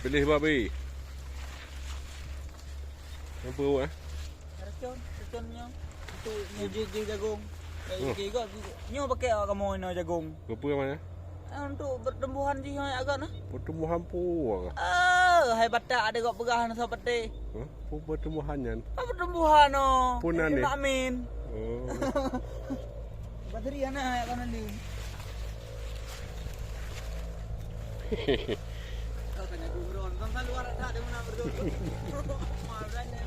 Pilih babi. Apa buat? Raconnya untuk nyuji jagung. Juga nyo pakai kamu ino jagung. Apa mana? Untuk pertumbuhan sih agak nah. Pertumbuhan puang. Hai batak ada kok pegahan seperti. Apa pertumbuhannya? Pertumbuhan no. Punan ni. Amin. Oh. Bateri anak kan ni. Kau tanya gubron, kan luar ada mana berdua. Marahnya.